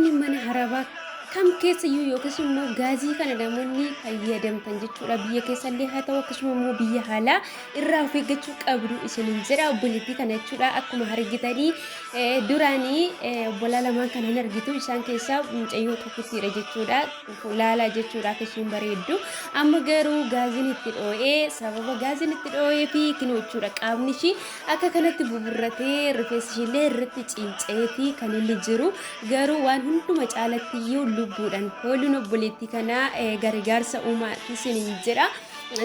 namoonni mana harabaa kam keessa iyyuu yookiis immoo gaazii kana namoonni fayyadamtan jechuudha. Biyya keessallee haa ta'u akkasuma immoo biyya haalaa irraa of eeggachuu qabdu isiniin jedha. Obboleettii kana jechuudha akkuma argitanii duraanii obbolaa lamaan kan hin argitu isaan keessaa mucayyoo tokkottidha jechuudha. Laalaa jechuudha akka ishiin bareeddu. Amma garuu gaaziin itti dhoo'ee sababa gaaziin itti dhoo'ee fi kinoo jechuudha qaamni ishii akka kanatti buburratee rifeensi ishiillee irratti cinca'eeti kan inni jiru. Garuu waan hunduma caalatti iyyuu lubbuudhaan hooluun obboleettii kanaa gargaarsa uumaati isiniin jedha.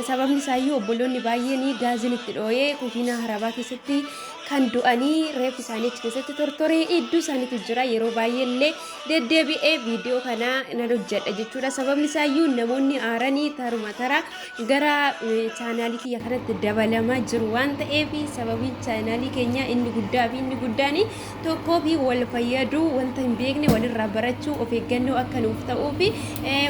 Sababni isaayyuu obboloonni baay'een gaaziin itti dhoo'ee kuufinaa harabaa keessatti kan du'anii reef isaanii achi keessatti tortoree iddoo isaaniitu jira. Yeroo baay'ee illee deddeebi'ee viidiyoo kana nan hojjedha jechuudha. Sababni isaayyuu namoonni aaranii taruma tara gara chaanaalii kiyya kanatti dabalamaa jiru waan ta'eef sababiin chaanaalii keenya inni guddaa fi inni guddaan tokkoo fi wal fayyaduu wanta hin beekne walirraa barachuu of eeggannoo akka nuuf ta'uu fi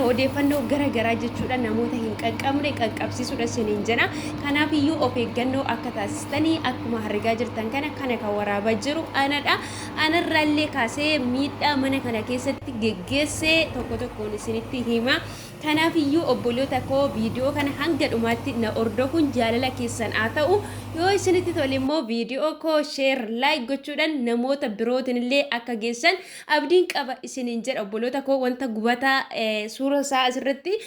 odeeffannoo garaagaraa jechuudha namoota hin qaqqabne qaqqabsiisuudha isiniin jedha. Kanaaf iyyuu of eeggannoo akka taasistanii akkuma argaa jirtan kana kan waraabaa jiru anadha. Anarraallee kaasee miidhaa mana kana keessatti geggeessee tokko tokkoon isinitti hima. Kanaaf iyyuu obboloota koo viidiyoo kana hanga dhumaatti na hordofuun jaalala keessan haa ta'u. Yoo isinitti tole immoo viidiyoo koo share like gochuudhaan namoota birootin illee akka geessan abdiin qaba isiniin jedha. Obboloota koo wanta gubataa suura isaa asirratti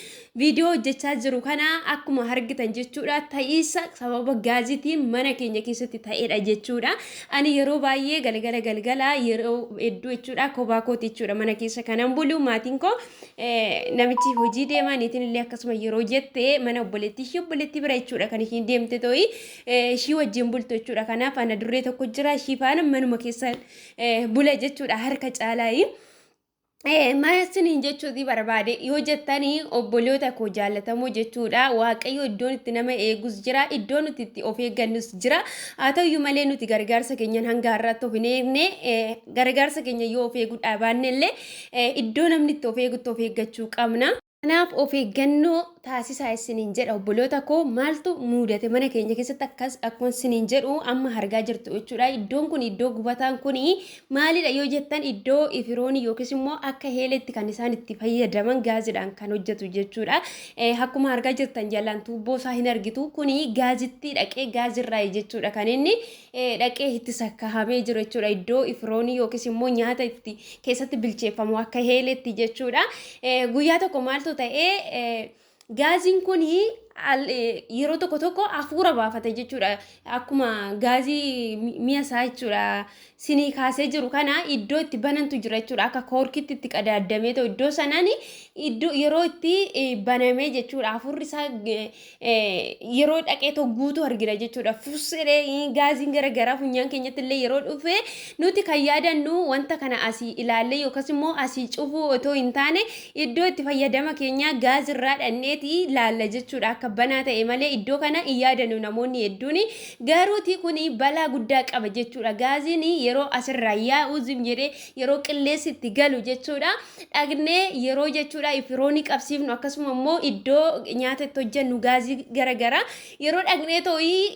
viidiyoo hojjechaa jiru kana akkuma argitan jechuudha. Ta'iisa sababa gaaziitiin mana keenya keessatti ta'edha jechuudha. Ani yeroo baay'ee galgala yeroo hedduu jechuudha kophaa kooti jechuudha mana keessa kanan bulu maatiin koo namichi hojii deemaa niitiin illee akkasuma yeroo jettee mana obboleettii bira jechuudha kan ishiin deemte to'i ishii wajjin bultu jechuudha. Kanaaf ana durree tokko jira ishii faana manuma keessa bula jechuudha harka caalaayi. Maasiniin jechuuti barbaade yoo jettanii obboloota koo jaallatamoo jechuudha. Waaqayyo iddoon itti nama eegus jira, iddoon nuti itti of eeggannus jira. Haa ta'uyyuu malee nuti gargaarsa keenyan hanga har'aatti of hin eegne gargaarsa keenya yoo of eeguu dhaabanne illee iddoo namni itti of eegutti of eeggachuu qabna. Kanaaf of eeggannoo taasisaa isiniin jedha obboloota koo. Maaltu mudate mana keenya keessatti akkas akkuma isiniin jedhu amma argaa jirtu jechuudha. Iddoon kun iddoo gubataan kun maalidha yoo jettan iddoo ifiroonii yookiis immoo akka heeletti kan isaan itti fayyadaman gaaziidhaan kan hojjetu jechuudha. Akkuma argaa jirtan jalaan tuubboo isaa hin argitu kuni gaazitti dhaqee gaazirraa jechuudha kan inni dhaqee itti sakkahamee jiru jechuudha. Iddoo ifiroonii yookiis immoo nyaata itti keessatti bilcheeffamu akka heeletti jechuudha. Guyyaa tokko maaltu ta'ee gaaziin kun yeroo tokko hafuura baafata jechuudha. Akkuma gaazii mi'a isaa jechuudha sinii kaasee jiru kana iddoo itti banantu jira jechuudha. Akka koorkiitti itti qadaadamee ta'u iddoo sanaan iddoo yeroo itti banamee jechuudha. Hafuurri isaa yeroo dhaqee ta'u guutuu argina jechuudha. Fusiree gaaziin garaagaraa funyaan keenyatti illee yeroo dhufe nuti kan yaadannu wanta kana asii ilaallee yookaas immoo asii cufuu otoo hin taane iddoo itti fayyadama keenya gaazirraa dhanneeti laalla jechuudha. Akka banaa ta'e malee iddoo kana hin yaadannu namoonni hedduun. Garuuti kun balaa guddaa qaba jechuudha. Gaaziin yeroo asirraa yaa'u zim jedhee yeroo qilleensi itti galu jechuudha. Dhagnee yeroo jechuudha ifiroonii qabsiifnu akkasuma immoo iddoo nyaata itti hojjennu gaazii garaagaraa yeroo dhagnee too'ii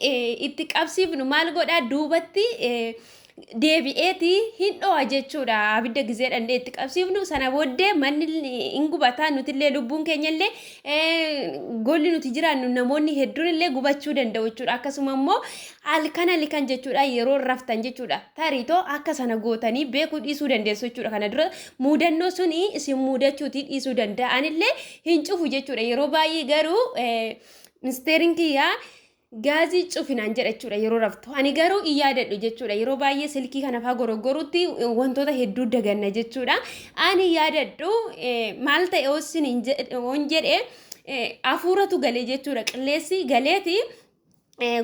itti qabsiifnu maal godhaa duubatti deebi'eeti hin dho'a jechuudha. Abidda gizee dhandhee itti qabsiifnu sana booddee manni hin gubataa nutillee lubbuun keenya illee golli nuti jiraannu namoonni hedduun illee gubachuu danda'u jechuudha. Akkasuma immoo halkan jechuudha yeroo raftan jechuudha. Tariitoo akka sana gootanii beekuu dhiisuu dandeessu jechuudha. Kana dura mudannoo suni isin mudachuutii dhiisuu danda'an illee hin cufu jechuudha. Yeroo baay'ee garuu ministeeriin kiyyaa gaazii cufinaan jedha jechuudha yeroo raftu. Ani garuu hin yaadadhu jechuudha. Yeroo baay'ee silkii kana fa'aa goroggorutti wantoota hedduu daganna jechuudha. Ani yaadadhu maal ta'e oon jedhee hafuuratu galee jechuudha. Qilleensi galeeti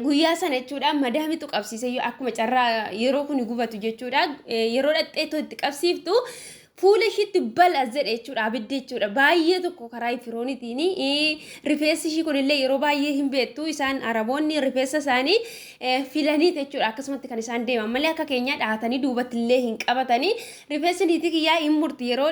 guyyaa sana jechuudha madaamitu qabsiise akkuma carraa yeroo kun gubatu jechuudha. Yeroo dhadheetoo itti qabsiiftu fuula ishiitti bal'as jedhe jechuudha abidda jechuudha. Baay'ee tokko karaa ifiroonitiin rifeensi ishii kunillee yeroo baay'ee hin beektu isaan araboonni rifeensa isaanii filanii jechuudha. Akkasumatti kan isaan deeman malee akka keenya dhahatanii duubatti illee hin qabatanii rifeensi niitii kiyyaa hin murti yeroo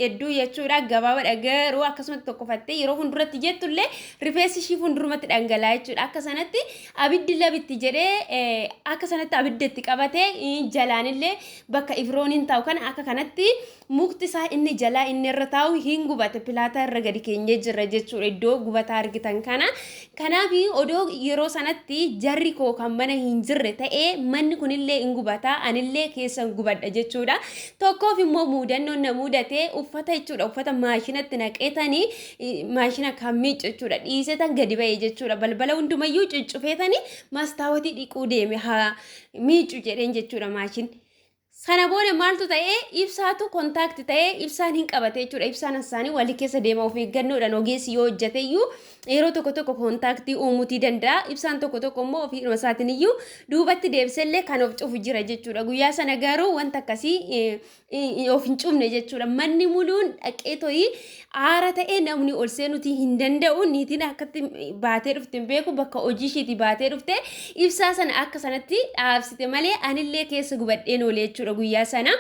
hedduu jechuudha. Gabaabadha garuu akkasumatti tokkofattee yeroo funduratti jettullee rifeensi ishii fundurumatti dhangala'aa jechuudha. Akka sanatti abiddi labitti jedhee akka sanatti abidda itti qabatee jalaanillee bakka ifirooniin taa'u kana akka kanatti mukti isaa inni jalaa inni irra taa'u hin gubate pilaataa irra gadi keenyee jirra jechuudha iddoo gubataa argitan kana. Kanaaf odoo yeroo sanatti jarri koo kan mana hin jirre ta'ee manni kunillee hin gubataa anillee keessan gubadha jechuudha. Tokkoof immoo muudannoon na mudatee uffata jechuudha uffata maashinatti naqeetanii maashina kan miiccu jechuudha dhiisetan gadi ba'e jechuudha balbala hundumayyuu cuccufeetanii mastaawotii dhiquu deeme haa miiccu jedheen jechuudha maashin. Sana booda maaltu ta'ee ibsaatu kontaakti ta'ee ibsaan hin qabate jechuudha ibsaan isaanii walii keessa deema of eeggannoodhaan ogeessi yoo hojjete iyyuu yeroo tokko kontaaktii uumuutii danda'a ibsaan tokko immoo ofiidhuma isaatiin iyyuu duubatti deebisellee kan of cufu jira jechuudha guyyaa sana garuu wanta akkasii of hin cufne jechuudha manni muluun dhaqee to'ii aara ta'ee namni ol seenuutii hin danda'u niitiin akkatti baatee dhufte beeku bakka hojii ishiitii baatee dhufte ibsaa sana akka sanatti dhaabsite malee anillee keessa gubadheen oolee jechuudha guyyaa sana.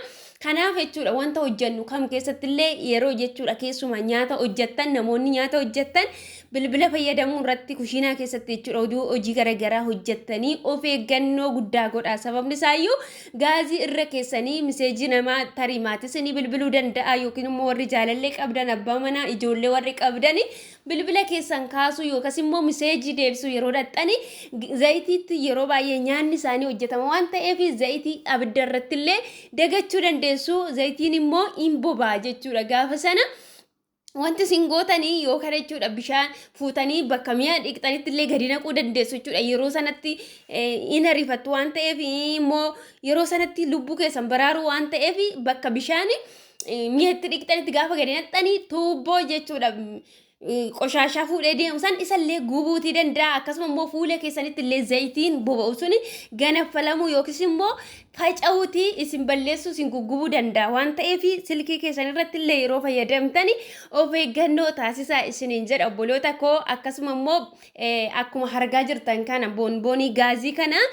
Kanaaf jechuudha wanta hojjennu kam keessattillee yeroo jechuudha keessuma nyaata hojjettan namoonni nyaata hojjettan bilbila fayyadamuu irratti kushiinaa keessatti jechuudha oduu hojii garaagaraa hojjettanii of eeggannoo guddaa godhaa sababni isaayyuu gaazii irra keessanii miseejii namaa tarii maatisanii bilbiluu danda'a yookiin immoo warri jaalallee qabdan abbaa manaa ijoollee warri qabdani bilbila keessan kaasuu yookas immoo miseejii deebisuu yeroo dhaxxani zayitiitti yeroo baay'ee nyaanni isaanii hojjetama waan ta'eef zayitii abidda irrattillee dagachuu dandeessu zayitiin immoo hin bobaa jechuudha gaafa sana. Wanti singootanii yoo kana jechuudha bishaan fuutanii bakka mi'a dhiqxanitti illee gadi naquu dandeessu jechuudha yeroo sanatti in ariifattu waan ta'eef immoo yeroo sanatti lubbuu keessan baraaruu waan ta'eef bakka bishaan mi'atti dhiqxanitti gaafa gadi naqxanii tuubboo jechuudha qoshashaa fuudhee deemu san isallee gubuutii danda'a akkasuma immoo fuula keessanitti illee zayitiin boba'u suni ganaffalamuu yookiis immoo faca'uutii isin balleessuu isin gugubuu danda'a waan ta'eef silkii keessan irratti illee yeroo fayyadamtani of eeggannoo taasisaa isiniin jedha obboloota koo akkasuma immoo akkuma argaa jirtan kana boonboonii gaazii kana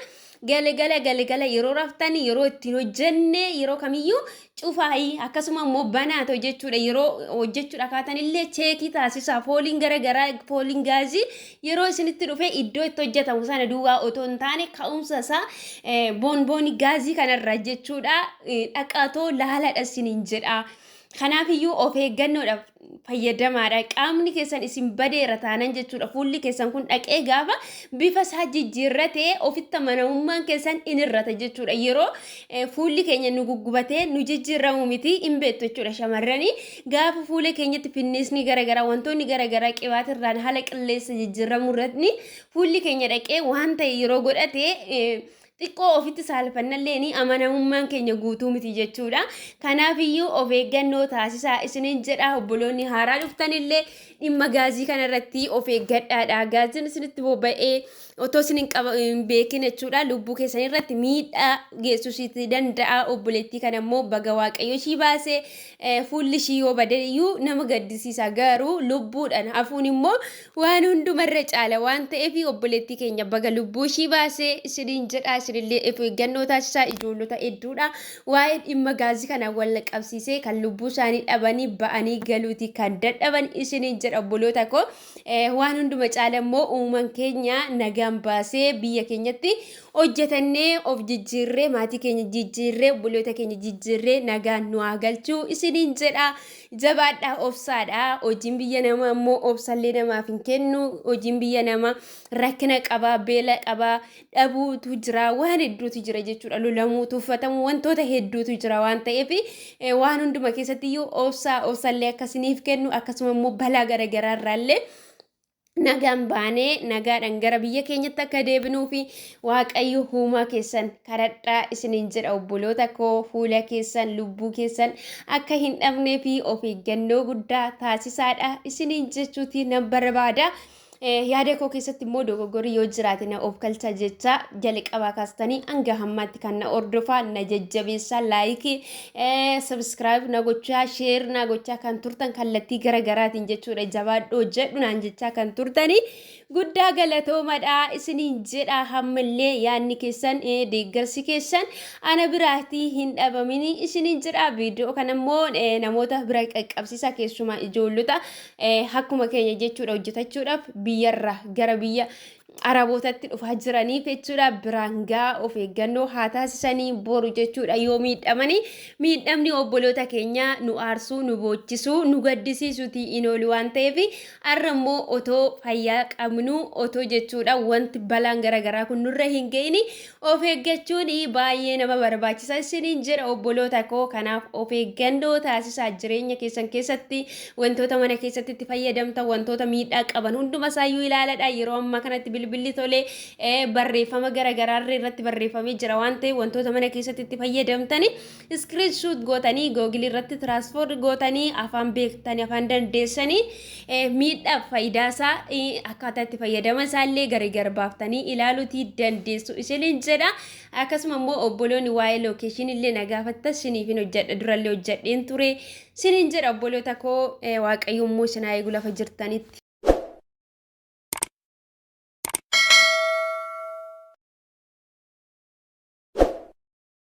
galgala yeroo raftanii yeroo ittiin hojjenne yeroo kamiyyuu cufaayii akkasuma immoo banaato jechuudha yeroo hojjechuudha kaatanillee cheekii taasisaa fooliin garagaraa fooliin gaazii yeroo isinitti dhufee iddoo itti hojjetamu sana duwwaa otoo hin taane ka'umsa isaa boonboonii gaazii kanarra jechuudha dhaqaatoo laaladha isiniin jedha. Kanaaf iyyuu of eeggannoodhaaf fayyadamaadha qaamni keessan isin badeera taanan jechuudha fuulli keessan kun dhaqee gaafa bifa isaa jijjiirratee ofitti amanamummaan keessan inirrata jechuudha yeroo fuulli keenya nu guggubatee nu jijjiirramu miti hin beektu jechuudha shamarranii gaafa fuula keenyatti finnisni garagaraa wantoonni garagaraa qibaatirraan haala qilleessa jijjiirramu irratti fuulli keenya dhaqee waan ta'e yeroo godhatee xiqqoo ofitti saalfannallee ni amanamummaan keenya guutuu miti jechuudha. Kanaaf iyyuu of eeggannoo taasisaa isiniin jedha obboloonni haaraa dhuftanillee dhimma gaazii kanarratti of eeggadhaadha. Gaaziin isinitti boba'ee otoo isin hin beekin jechuudha lubbuu keessan irratti miidhaa geessisuu danda'a obboleettii kana immoo baga waaqayyo ishii baasee fuulli ishii yoo badeeyyuu nama gaddisiisa garuu lubbuudhaan hafuun immoo waan hundumarra caala waan ta'eef obboleettii keenya baga lubbuu ishii baasee isiniin jedha. Isinillee of eeggannoo taasisaa ijoollota hedduudha waa'ee dhimma gaazii kana wal qabsiisee kan lubbuu isaanii dhabanii ba'anii galuuti kan dadhaban isiniin jedha obboloota koo waan hunduma caala immoo uumaan keenya nagaan baasee biyya keenyatti hojjetannee of jijjiirree maatii keenya jijjiirree obboloota keenya jijjiirree nagaan nu haa galchuu isiniin jedha. Jabaadhaa obsaadhaa hojiin biyya namaa immoo obsallee namaaf hin kennu hojiin biyya namaa rakkina qabaa beela qabaa dhabuutu jira waan hedduutu jira jechuudha lolamuu tuffatamuu wantoota hedduutu jira waan ta'eef waan hunduma keessatti iyyuu obsallee akkasiniif kennu akkasuma immoo balaa garagaraa irraallee nagaan baanee nagaadhaan gara biyya keenyatti akka deebinuu fi waaqayyo uumaa keessan kadhadhaa isiniin jedha obboloota koo fuula keessan lubbuu keessan akka hin dhabnee fi of eeggannoo guddaa taasisaadha isiniin jechuuti nan barbaada. Yaada koo keessatti immoo dogoggorri yoo jiraate na of galcha jecha jalqabaa kaastanii hanga hammaatti kan na hordofaa na jajjabeessaa laayikii subscribe na gochaa share na gochaa kan turtan kallattii garagaraatiin jechuudha jabaadhoo jedhu naan jechaa kan turtanii guddaa galatoomadha isiniin jedha hammallee yaadni keessan deeggarsi keessan ana biraatii hin dhabamini isiniin jedha viidiyoo kana immoo namoota bira qaqqabsiisaa keessumaa ijoollota akkuma keenya jechuudha hojjetachuudhaaf biyyarra gara biyya arabootatti dhufaa jiranii jechuudha birangaa of eeggannoo haa taasisanii boru jechuudha yoo miidhamni obboloota keenya nu aarsuu nu boochisuu nu gaddisiisuuti in oolu waan ta'eef arrammoo otoo fayyaa qabnu otoo jechuudha wanti balaan garaagaraa kun nurra hin ga'ini of eeggachuun baay'ee nama barbaachisa isiniin jedha obboloota koo kanaaf of eeggannoo taasisaa jireenya keessan keessatti wantoota mana keessatti itti fayyadamtan wantoota miidhaa qaban hunduma isaayyuu ilaaladha yeroo ammaa kanatti bilbilli tolee barreeffama garaagaraa irratti barreeffamee jira waan ta'eef wantoota mana keessatti itti fayyadamtani screenshot gootanii googilii irratti transfer gootanii afaan beektanii afaan dandeessanii miidhaa faayidaa isaa akkaataa itti fayyadama isaallee garagar baaftanii ilaaluutii dandeessu isiniin jedha akkasuma immoo obboloonni waa'ee location illee nagaafatta siniifin hojjedha durallee hojjedheen ture siniin jedha obboloota koo waaqayyo immoo isin haa eegu lafa jirtanitti